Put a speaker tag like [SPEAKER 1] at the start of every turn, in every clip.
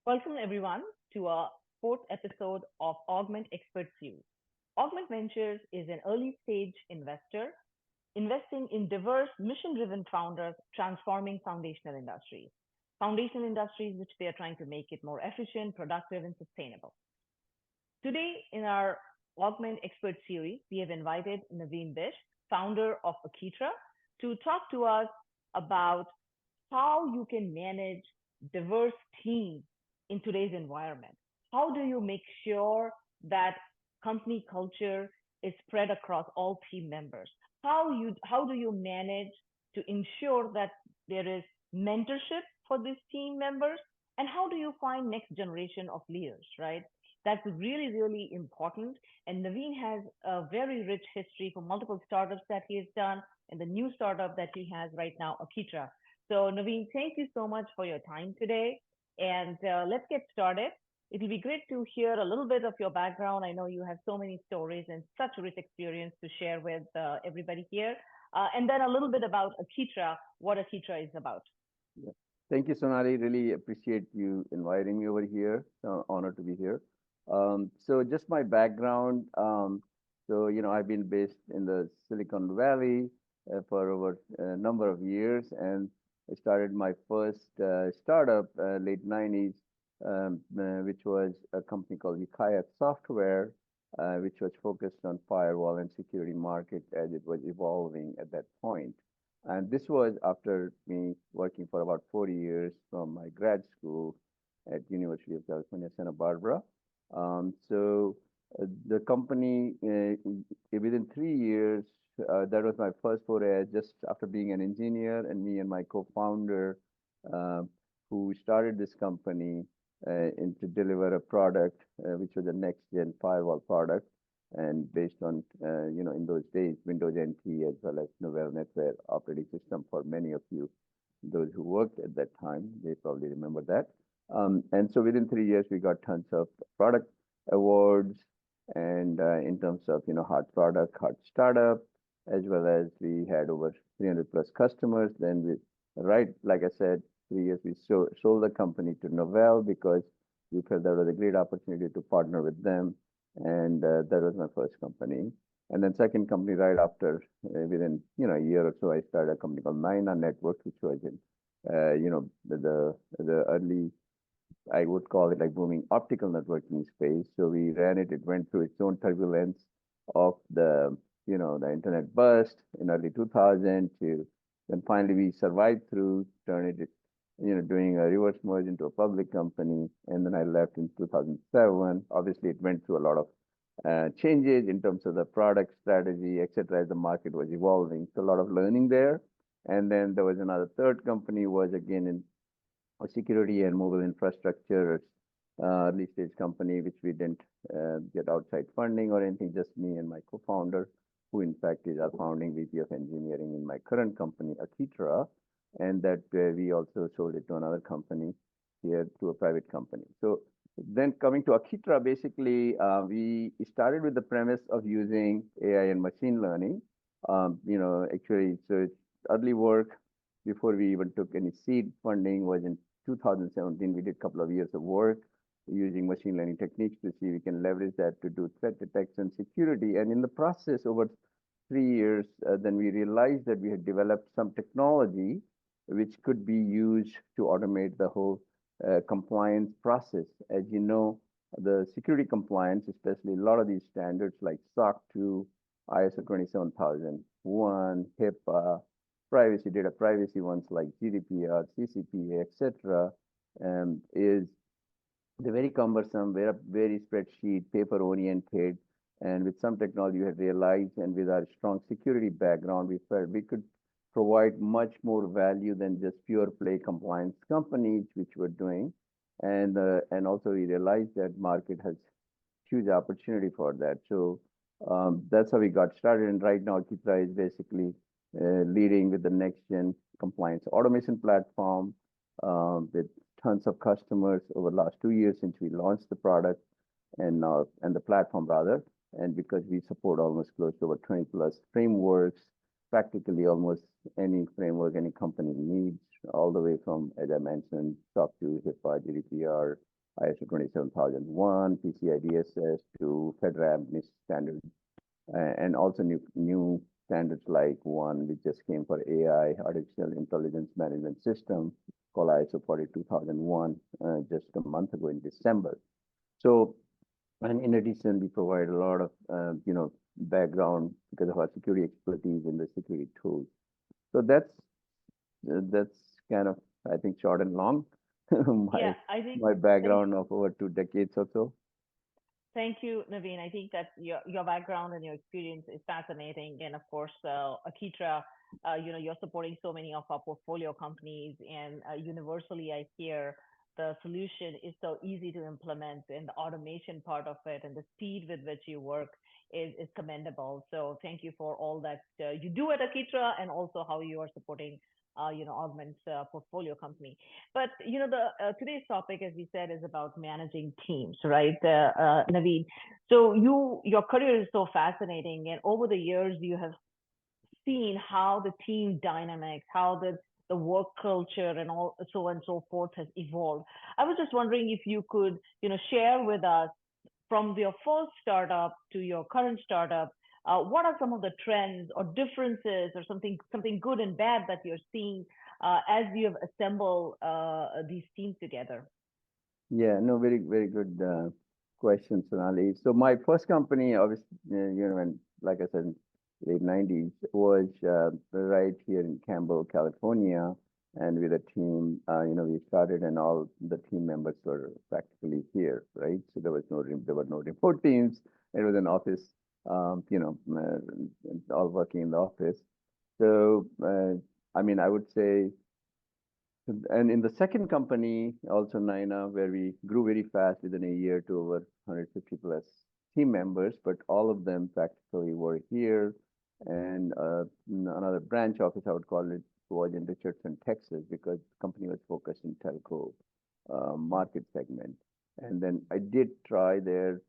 [SPEAKER 1] Welcome everyone to our fourth episode of Augment Expert Series. Augment Ventures is an early stage investor investing in diverse mission driven founders transforming foundational industries. Foundational industries which they are trying to make it more efficient, productive, and sustainable. Today, in our Augment Expert Series, we have invited Naveen Bisht, founder of Akitra, to talk to us about how you can manage diverse teams in today's environment. How do you make sure that company culture is spread across all team members? How do you manage to ensure that there is mentorship for these team members? And how do you find next generation of leaders, right? That's really, really important. And Naveen has a very rich history for multiple startups that he has done and the new startup that he has right now, Akitra. So Naveen, thank you so much for your time today. And let's get started. It will be great to hear a little bit of your background. I know you have so many stories and such rich experience to share with everybody here. And then a little bit about Akitra, what Akitra is about.
[SPEAKER 2] Yeah. Thank you, Sonali. Really appreciate you inviting me over here. Honored to be here. So just my background. I've been based in the Silicon Valley for over a number of years, and I started my first startup late 90s, which was a company called HIPAA Software, which was focused on firewall and security market as it was evolving at that point. And this was after me working for about 40 years from my grad school at University of California, Santa Barbara. The company, within 3 years, that was my first foray, just after being an engineer, and me and my co-founder, uh, who started this company to deliver a product, which was a next-gen firewall product, and based on, in those days, Windows NT as well as Novell NetWare operating system for many of you, those who worked at that time, they probably remember that. And so within 3 years, we got tons of product awards, and in terms of, hard product, hard startup, as well as we had over 300 plus customers. Then like I said, 3 years, we sold the company to Novell because we felt that was a great opportunity to partner with them. And that was my first company. And then second company right after, within, a year or so, I started a company called Nina Networks, which was in, the early, I would call it like booming optical networking space. So we ran it. It went through its own turbulence of the internet bust in early 2000 to then finally we survived through, turned it, doing a reverse merge into a public company. And then I left in 2007. Obviously, it went through a lot of changes in terms of the product strategy, et cetera, as the market was evolving. So a lot of learning there. And then there was another third company was again in security and mobile infrastructure, early stage company, which we didn't get outside funding or anything, just me and my co-founder, who in fact is our founding VP of engineering in my current company, Akitra, and that we also sold it to another company here to a private company. So then coming to Akitra, basically, we started with the premise of using AI and machine learning. Actually, so it's early work before we even took any seed funding was in 2017. We did a couple of years of work using machine learning techniques to see we can leverage that to do threat detection security. And in the process, over 3 years, then we realized that we had developed some technology which could be used to automate the whole compliance process. As you know, the security compliance, especially a lot of these standards like SOC 2, ISO 27001, HIPAA, privacy, data privacy ones like GDPR, CCPA, etc., is they're very cumbersome, very spreadsheet, paper-oriented, and with some technology we had realized, and with our strong security background, we felt we could provide much more value than just pure play compliance companies, which we're doing. And also we realized that market has huge opportunity for that. So that's how we got started. And right now, Akitra is basically leading with the next gen compliance automation platform with tons of customers over the last 2 years since we launched the product and the platform rather. And because we support almost close to over 20 plus frameworks, practically almost any framework any company needs, all the way from, as I mentioned, SOC 2, HIPAA, GDPR, ISO 27001, PCI DSS to FedRAMP NIST standard, and also new standards like one which just came for AI, artificial intelligence management system, called ISO 42001, just a month ago in December. So, and in addition, we provide a lot of background because of our security expertise in the security tools. So that's kind of, I think, short and long my
[SPEAKER 1] Yeah, I think,
[SPEAKER 2] my
[SPEAKER 1] thank
[SPEAKER 2] background of over 2 decades or so.
[SPEAKER 1] Thank you, Naveen. I think that your background and your experience is fascinating. And of course, Akitra, you're supporting so many of our portfolio companies, and universally, I hear the solution is so easy to implement, and the automation part of it and the speed with which you work is commendable. So thank you for all that you do at Akitra, and also how you are supporting, Augment's portfolio company. But the today's topic, as we said, is about managing teams, right, Naveen? So your career is so fascinating, and over the years, you have seen how the team dynamics, how the work culture, and all so on and so forth has evolved. I was just wondering if you could, share with us from your first startup to your current startup, what are some of the trends or differences or something good and bad that you're seeing as you have assembled these teams together?
[SPEAKER 2] Yeah, no, very, very good question, Sonali. So my first company, obviously, and like I said, late 90s, was right here in Campbell, California, and with a team, we started, and all the team members were practically here, right? So there were no remote teams. It was an office, all working in the office. So, I mean, I would say. And in the second company, also Naina, where we grew very fast within a year to over 150 plus team members, but all of them practically were here. And another branch office, I would call it, was in Richardson, Texas, because the company was focused in telco market segment. And then I did try there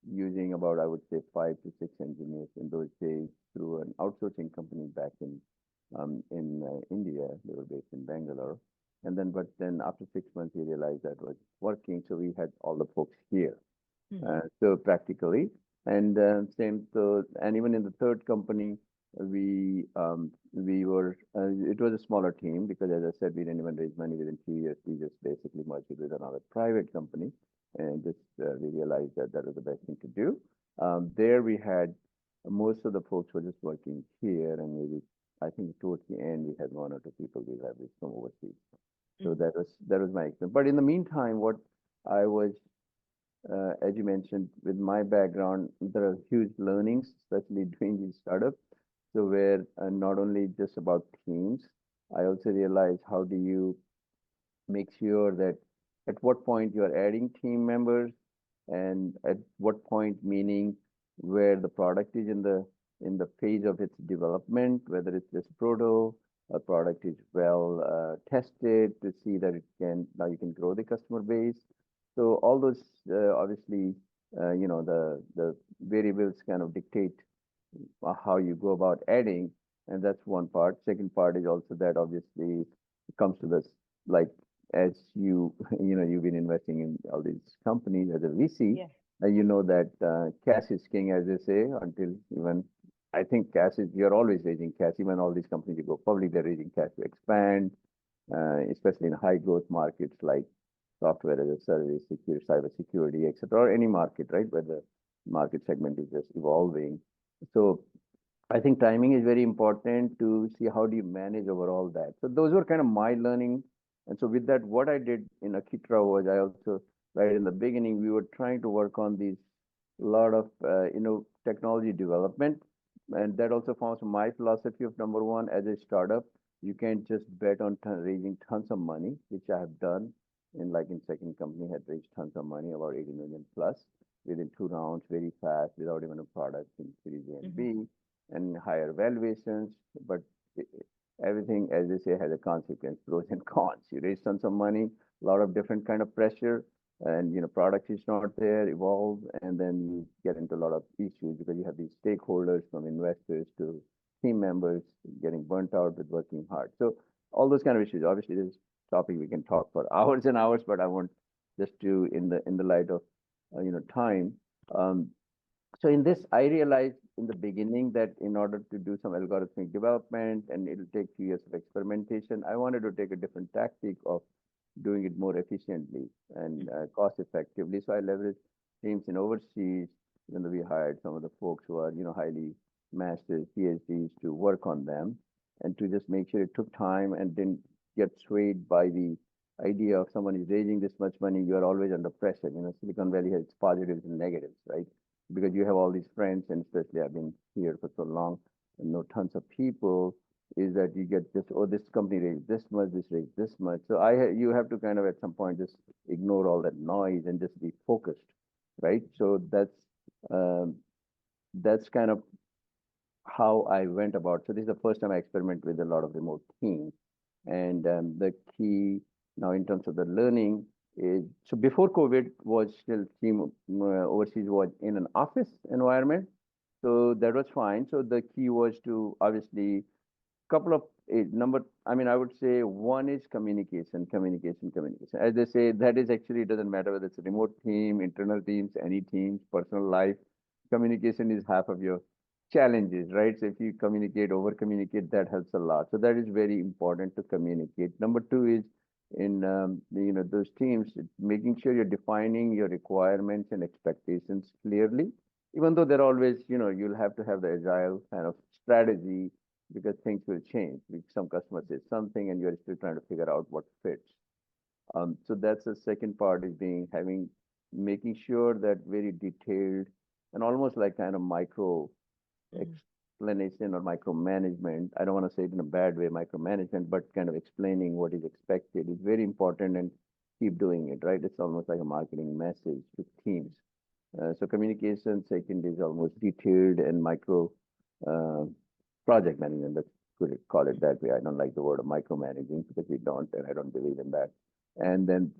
[SPEAKER 2] using about, I would say, 5 to 6 engineers in those days through an outsourcing company back in India. They were based in Bangalore. But then after 6 months, we realized that was working. So we had all the folks here.
[SPEAKER 1] Hmm.
[SPEAKER 2] So practically, and same. So, and even in the third company, we were. It was a smaller team because, as I said, we didn't even raise money within 2 years. We just basically merged it with another private company, and just we realized that that was the best thing to do. There we had most of the folks were just working here, and maybe I think towards the end we had 1 or 2 people we leveraged from overseas. So
[SPEAKER 1] Hmm.
[SPEAKER 2] that was my experience. But in the meantime, what I was, as you mentioned, with my background, there are huge learnings, especially doing these startups. So where not only just about teams, I also realized how do you make sure that at what point you are adding team members, and at what point, meaning where the product is in the phase of its development, whether it's just proto, a product is well tested to see that it can, now you can grow the customer base. So all those obviously the variables kind of dictate how you go about adding, and that's one part. Second part is also that obviously it comes to this, like, as you you've been investing in all these companies as a VC,
[SPEAKER 1] Yeah.
[SPEAKER 2] you know that cash is king, as they say, until even I think cash is, you're always raising cash. Even all these companies you go public, they're raising cash to expand, especially in high growth markets like software as a service, secure, cyber security, etc., or any market, right, where the market segment is just evolving. So I think timing is very important to see how do you manage overall that. So those were kind of my learning. And so with that, what I did in Akitra was I also, right in the beginning, we were trying to work on these lot of, technology development. And that also forms my philosophy of number one, as a startup, you can't just bet on raising tons of money, which I have done in second company had raised tons of money, about 80 million plus within 2 rounds, very fast, without even a product in Series A and
[SPEAKER 1] Hmm.
[SPEAKER 2] B, and higher valuations. But everything, as they say, has a consequence, pros and cons. You raise tons of money, a lot of different kind of pressure, and product is not there, evolve, and then you get into a lot of issues because you have these stakeholders from investors to team members getting burnt out with working hard. So all those kind of issues. Obviously, this topic we can talk for hours and hours, but I won't just to in the light of time. Um, so in this, I realized in the beginning that in order to do some algorithmic development and it'll take few years of experimentation, I wanted to take a different tactic of doing it more efficiently and cost effectively. So I leveraged teams in overseas, even though we hired some of the folks who are, highly masters, PhDs to work on them and to just make sure it took time and didn't get swayed by the idea of someone is raising this much money, you are always under pressure. Silicon Valley has positives and negatives, right? Because you have all these friends, and especially I've been here for so long and know tons of people, is that you get just, oh, this company raised this much, this raised this much. So you have to kind of at some point just ignore all that noise and just be focused, right? So um, that's kind of how I went about. So this is the first time I experiment with a lot of remote teams. And the key now in terms of the learning is, so before COVID was still team overseas was in an office environment. So that was fine. So the key was to obviously couple of number, I mean, I would say one is communication, communication, communication. As they say, that is actually, it doesn't matter whether it's a remote team, internal teams, any teams, personal life. Communication is half of your challenges, right? So if you communicate, over communicate, that helps a lot. So that is very important to communicate. Number two is in those teams, making sure you're defining your requirements and expectations clearly. Even though they're always, you'll have to have the agile kind of strategy because things will change. Some customer says something and you're still trying to figure out what fits. So that's the second part is making sure that very detailed and almost like kind of micro
[SPEAKER 1] Mm-hmm.
[SPEAKER 2] explanation or micromanagement. I don't want to say it in a bad way, micromanagement, but kind of explaining what is expected is very important and keep doing it, right? It's almost like a marketing message to teams. So communication, second is almost detailed and micro uh, project management. Let's call it that way. I don't like the word of micromanaging because we don't, and I don't believe in that. And then,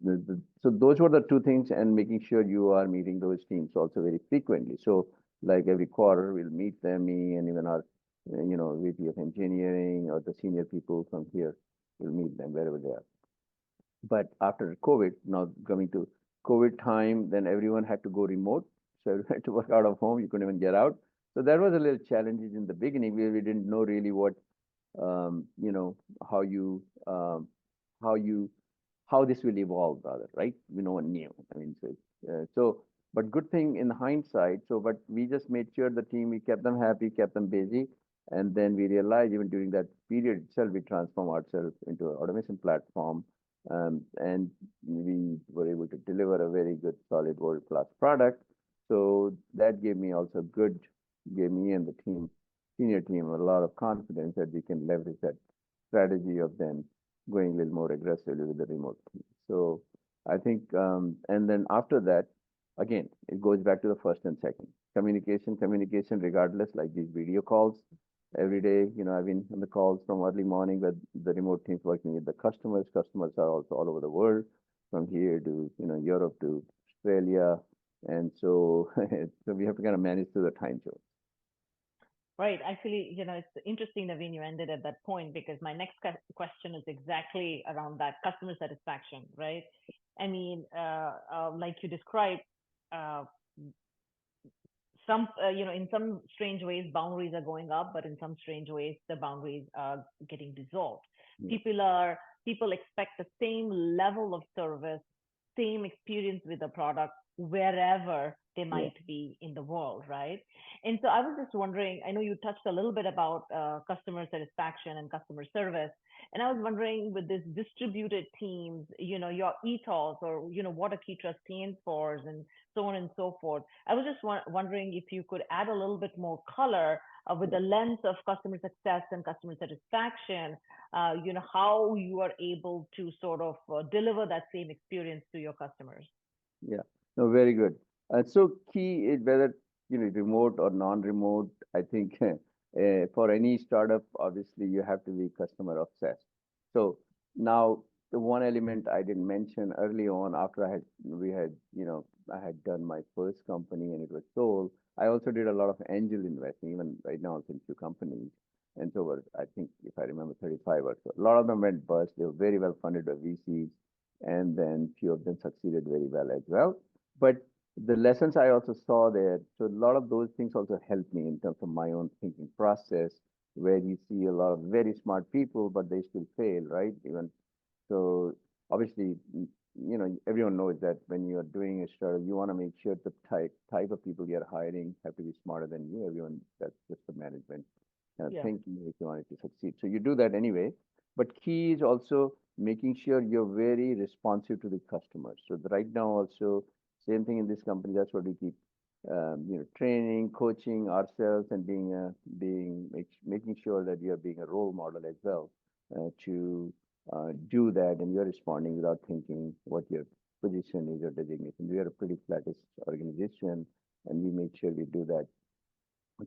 [SPEAKER 2] so those were the two things, and making sure you are meeting those teams also very frequently. So, like every quarter, we'll meet them, me and even our, VP of engineering or the senior people from here, we'll meet them wherever they are. But after COVID, now coming to COVID time, then everyone had to go remote. So everyone had to work out of home. You couldn't even get out. So that was a little challenges in the beginning where we didn't know really what, you know, how you, how you, how this will evolve rather, right? No one knew. I mean, but good thing in hindsight. So, but we just made sure the team, we kept them happy, kept them busy. And then we realized even during that period itself, we transformed ourselves into an automation platform and we were able to deliver a very good, solid, world-class product. So that gave me and the team, senior team, a lot of confidence that we can leverage that strategy of then going a little more aggressively with the remote team. So I think, and then after that, again, it goes back to the first and second. Communication, regardless, like these video calls every day. I've been on the calls from early morning with the remote teams working with the customers. Customers are also all over the world, from here to, Europe to Australia. And so, so we have to kind of manage through the time zone.
[SPEAKER 1] Right. Actually, it's interesting, Naveen, you ended at that point because my next question is exactly around that customer satisfaction, right? I mean, like you described, uh, in some strange ways, boundaries are going up, but in some strange ways, the boundaries are getting dissolved.
[SPEAKER 2] Yeah.
[SPEAKER 1] People expect the same level of service, same experience with the product wherever they
[SPEAKER 2] Yeah.
[SPEAKER 1] might be in the world, right? And so I was just wondering, I know you touched a little bit about customer satisfaction and customer service, and I was wondering with this distributed teams, your ethos or, what Akitra stands for and so on and so forth. I was just wondering if you could add a little bit more color with the lens of customer success and customer satisfaction, how you are able to sort of deliver that same experience to your customers.
[SPEAKER 2] Yeah, no, very good. So key is whether remote or non-remote. I think for any startup, obviously you have to be customer obsessed. So now the one element I didn't mention early on, after I had done my first company and it was sold. I also did a lot of angel investing, even right now in few companies. And so I think if I remember 35 or so, a lot of them went bust. They were very well funded by VCs. and then few of them succeeded very well as well. But the lessons I also saw there, so a lot of those things also helped me in terms of my own thinking process, where you see a lot of very smart people, but they still fail, right? Even so, obviously, everyone knows that when you are doing a startup, you want to make sure the type of people you're hiring have to be smarter than you. Everyone, that's just the management
[SPEAKER 1] Yeah.
[SPEAKER 2] thinking if you want it to succeed. So you do that anyway. But key is also making sure you're very responsive to the customers. So right now also, same thing in this company. That's what we keep, training, coaching ourselves, and making sure that you're being a role model as well to do that, and you're responding without thinking what your position is or designation. We are a pretty flattish organization, and we make sure we do that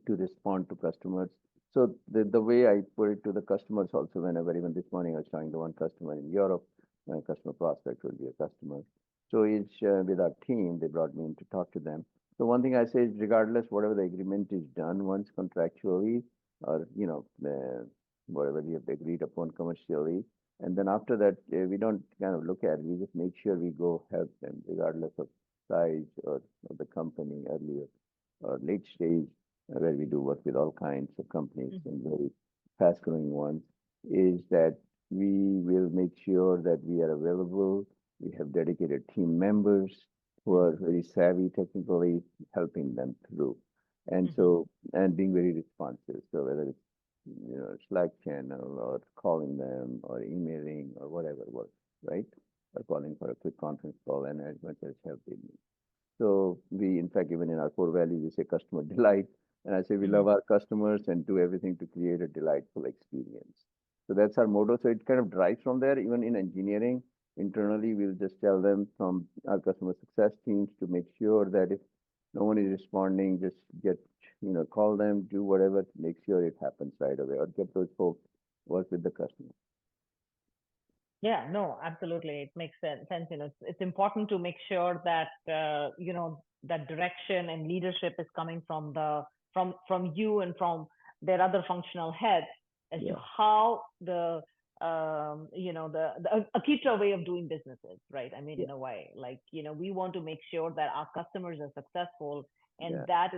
[SPEAKER 2] to respond to customers. So the way I put it to the customers also, whenever, even this morning I was talking to one customer in Europe, a customer prospect will be a customer. So each with our team, they brought me in to talk to them. So one thing I say is, regardless, whatever the agreement is done once contractually, or whatever we have agreed upon commercially, and then after that, we don't kind of look at it. We just make sure we go help them, regardless of size or of the company, earlier or late stage, where we do work with all kinds of companies
[SPEAKER 1] Mhm.
[SPEAKER 2] and very fast-growing ones, is that we will make sure that we are available. We have dedicated team members who are
[SPEAKER 1] Mhm.
[SPEAKER 2] very savvy technically, helping them through. And
[SPEAKER 1] Mhm.
[SPEAKER 2] so, and being very responsive. So whether it's, Slack channel or calling them or emailing or whatever works, right? Or calling for a quick conference call, and as much as help they need. So we, in fact, even in our core values, we say customer delight. And I say we love
[SPEAKER 1] Mhm.
[SPEAKER 2] our customers and do everything to create a delightful experience. So that's our motto. So it kind of drives from there. Even in engineering, internally, we'll just tell them from our customer success teams to make sure that if no one is responding, just call them, do whatever, make sure it happens right away, or get those folks work with the customer.
[SPEAKER 1] Yeah, no, absolutely. It makes sense. It's important to make sure that that direction and leadership is coming from from you and from their other functional heads as to
[SPEAKER 2] Yeah,
[SPEAKER 1] how the Akitra way of doing business is, right? I mean,
[SPEAKER 2] yeah,
[SPEAKER 1] in a way, like we want to make sure that our customers are successful, and
[SPEAKER 2] yeah,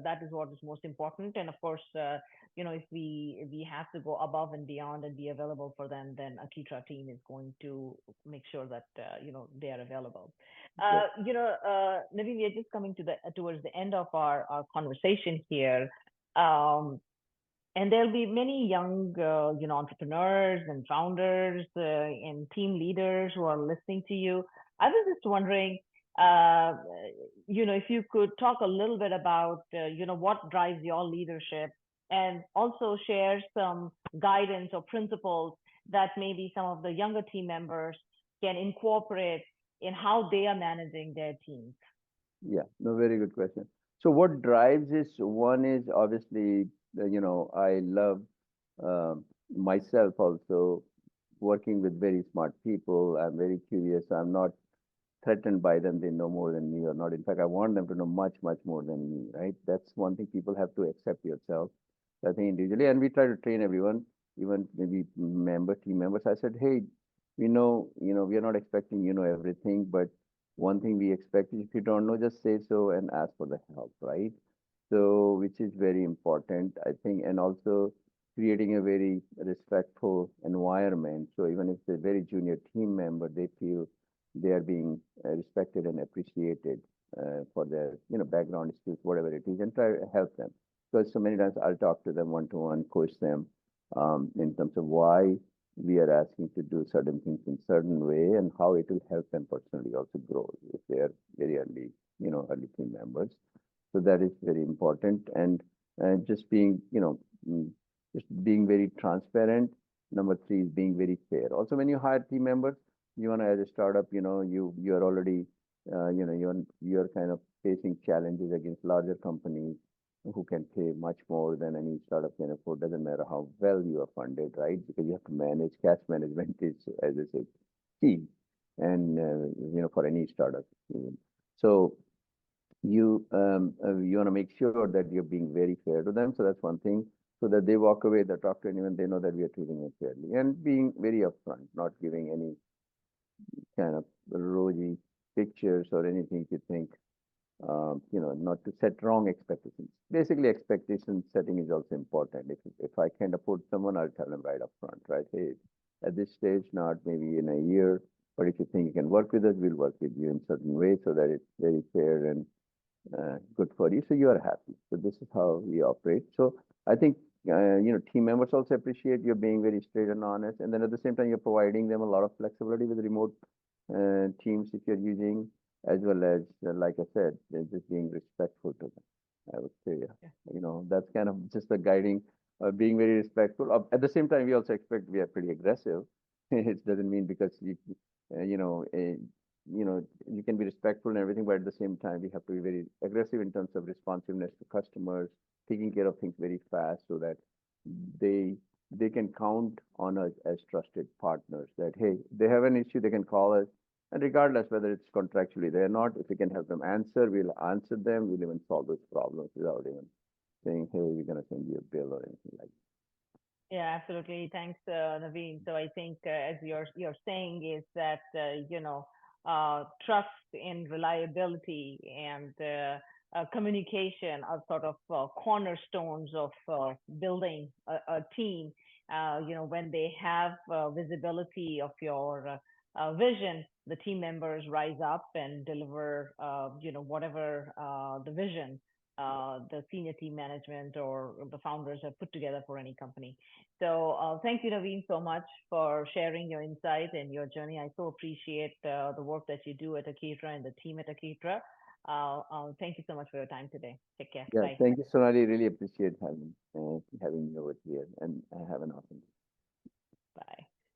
[SPEAKER 1] that is what is most important. And of course, if we have to go above and beyond and be available for them, then Akitra team is going to make sure that they are available.
[SPEAKER 2] yeah,
[SPEAKER 1] Naveen, we are just coming to the towards the end of our conversation here. Um, and there'll be many young entrepreneurs and founders and team leaders who are listening to you. I was just wondering, uh, if you could talk a little bit about what drives your leadership, and also share some guidance or principles that maybe some of the younger team members can incorporate in how they are managing their teams.
[SPEAKER 2] yeah. No, very good question. So what drives is, one is obviously, I love myself also working with very smart people. I'm very curious. I'm not threatened by them. They know more than me or not. In fact, I want them to know much, much more than me, right? That's one thing people have to accept yourself. I think individually, and we try to train everyone, even maybe team members. I said, hey, we are not expecting you know everything, but one thing we expect is, if you don't know, just say so and ask for the help, right? So, which is very important, I think, and also creating a very respectful environment. So even if it's a very junior team member, they feel they are being respected and appreciated for their background skills, whatever it is, and try to help them. Because so many times I'll talk to them one to one, coach them in terms of why we are asking to do certain things in certain way, and how it will help them personally also grow if they are very early, early team members. So that is very important, and just being, just being very transparent. Number three is being very fair. Also, when you hire team members, you want to, as a startup, you're already, you're kind of facing challenges against larger companies who can pay much more than any startup can afford. Doesn't matter how well you are funded, right? Because you have to manage cash management is, as I said, key, and for any startup. Even. So you want to make sure that you're being very fair to them. So that's one thing. So that they walk away, they talk to anyone, they know that we are treating them fairly, and being very upfront, not giving any kind of rosy pictures or anything you think, not to set wrong expectations. Basically, expectation setting is also important. If I can't afford someone, I'll tell them right up front, right? Hey, at this stage, not maybe in a year, but if you think you can work with us, we'll work with you in certain ways so that it's very fair and good for you. So you are happy. So this is how we operate. So I think team members also appreciate you being very straight and honest, and then at the same time, you're providing them a lot of flexibility with remote teams if you're using, as well as, like I said, just being respectful to them. I would say, yeah,
[SPEAKER 1] Yeah.
[SPEAKER 2] that's kind of just the guiding, being very respectful. At the same time, we also expect we are pretty aggressive. It doesn't mean because uh, you know, uh, you can be respectful and everything, but at the same time, we have to be very aggressive in terms of responsiveness to customers, taking care of things very fast so that they they can count on us as trusted partners. That hey, they have an issue, they can call us, and regardless whether it's contractually there or not, if we can help them answer, we'll answer them. We'll even solve those problems without even saying, hey, we're gonna send you a bill or anything like
[SPEAKER 1] Yeah, absolutely. Thanks, Naveen. So I think, as you're saying, is that trust and reliability and communication are sort of cornerstones of building a team. When they have visibility of your vision, the team members rise up and deliver, whatever the vision the senior team management or the founders have put together for any company. So thank you, Naveen, so much for sharing your insight and your journey. I so appreciate the work that you do at Akitra and the team at Akitra. Thank you so much for your time today. Take care.
[SPEAKER 2] that. Yeah,
[SPEAKER 1] Bye.
[SPEAKER 2] thank you, Sonali. Really appreciate having me over here, and have an awesome
[SPEAKER 1] Bye.